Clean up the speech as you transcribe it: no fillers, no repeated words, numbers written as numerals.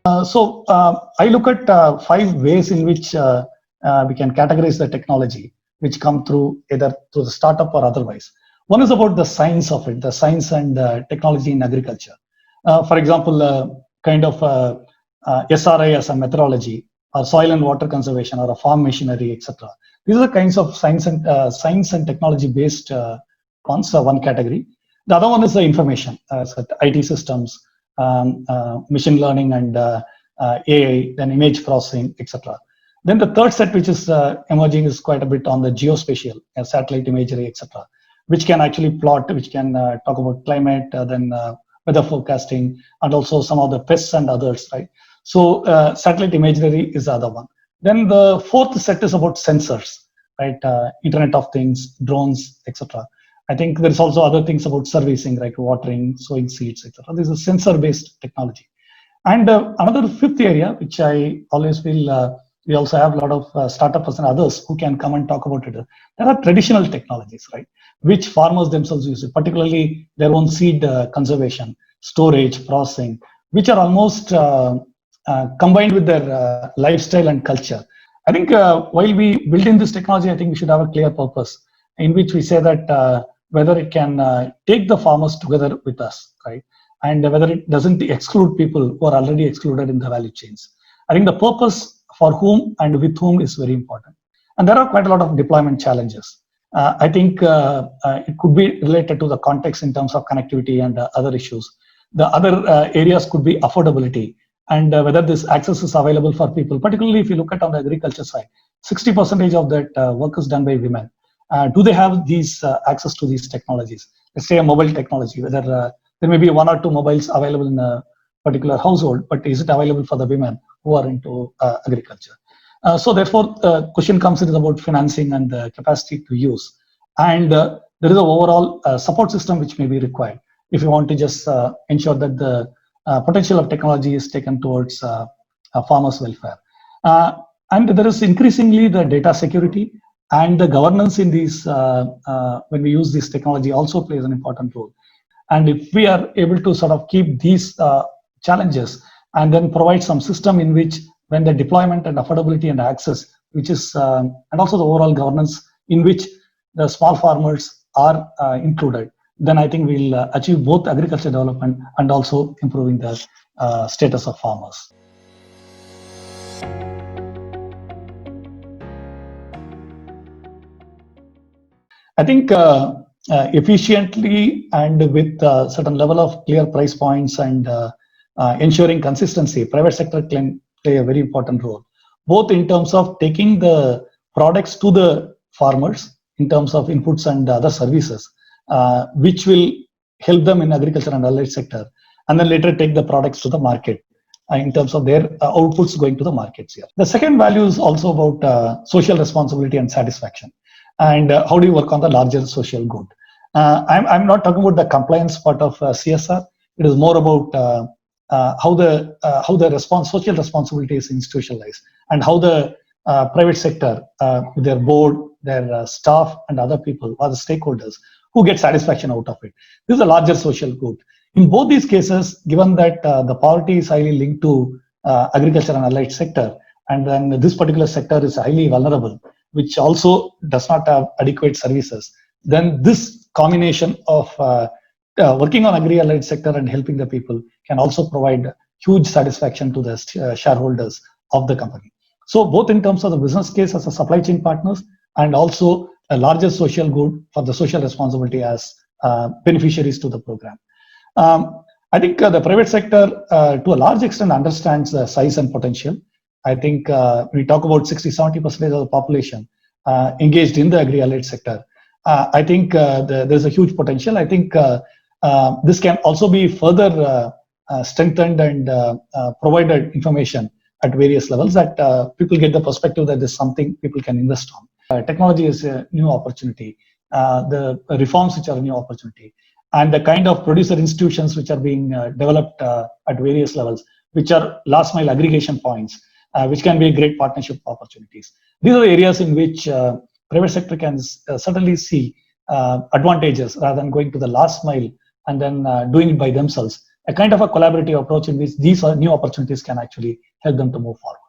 I look at 5 ways in which we can categorize the technology which come through either through the startup or otherwise. One is about the science of it, the science and technology in agriculture. For example, kind of SRI as a methodology, or soil and water conservation, or a farm machinery, etc. These are the kinds of science and technology based ones. One category. The other one is the information, so IT systems, machine learning and AI, then image processing, etc. Then the third set, which is emerging, is quite a bit on the geospatial, satellite imagery, etc., which can actually plot, which can talk about climate, then weather forecasting, and also some of the pests and others, right? So satellite imagery is the other one. Then the fourth set is about sensors, right? Internet of Things, drones, etc. I think there's also other things about servicing, like watering, sowing seeds, etc. This is sensor-based technology. And another fifth area, which I always feel we also have a lot of startups and others who can come and talk about it. There are traditional technologies, right, which farmers themselves use, particularly their own seed conservation, storage, processing, which are almost combined with their lifestyle and culture. I think while we build in this technology, I think we should have a clear purpose in which we say that whether it can take the farmers together with us, right, and whether it doesn't exclude people who are already excluded in the value chains. I think the purpose for whom and with whom is very important. And there are quite a lot of deployment challenges. I think it could be related to the context in terms of connectivity and other issues. The other areas could be affordability and whether this access is available for people, particularly if you look at on the agriculture side, 60% of that work is done by women. Do they have these access to these technologies? Let's say a mobile technology, whether there may be 1 or 2 mobiles available in a particular household, but is it available for the women who are into agriculture? So therefore, the question comes in about financing and the capacity to use. And there is an overall support system which may be required if you want to just ensure that the potential of technology is taken towards farmers' welfare. And there is increasingly the data security and the governance in these, when we use this technology, also plays an important role. And if we are able to sort of keep these challenges and then provide some system in which when the deployment and affordability and access, which is, and also the overall governance in which the small farmers are included, then I think we'll achieve both agriculture development and also improving the status of farmers. I think efficiently and with a certain level of clear price points and ensuring consistency, private sector can play a very important role, both in terms of taking the products to the farmers in terms of inputs and other services, which will help them in agriculture and allied sector, and then later take the products to the market in terms of their outputs going to the markets here. The second value is also about social responsibility and satisfaction. And how do you work on the larger social good? I'm not talking about the compliance part of CSR. It is more about how the social responsibility is institutionalized and how the private sector, their board, their staff, and other people or the stakeholders who get satisfaction out of it. This is a larger social good. In both these cases, given that the poverty is highly linked to agriculture and allied sector, and then this particular sector is highly vulnerable, which also does not have adequate services, then this combination of working on agri-allied sector and helping the people can also provide huge satisfaction to the shareholders of the company. So both in terms of the business case as a supply chain partners and also a larger social good for the social responsibility as beneficiaries to the program. I think the private sector to a large extent understands the size and potential. I think we talk about 60-70% of the population engaged in the agri-allied sector. I think there's a huge potential. I think this can also be further strengthened and provided information at various levels that people get the perspective that there's something people can invest on. Technology is a new opportunity. The reforms which are a new opportunity. And the kind of producer institutions which are being developed at various levels, which are last mile aggregation points, which can be great partnership opportunities. These are the areas in which private sector can certainly see advantages rather than going to the last mile and then doing it by themselves. a kind of a collaborative approach in which these new opportunities can actually help them to move forward.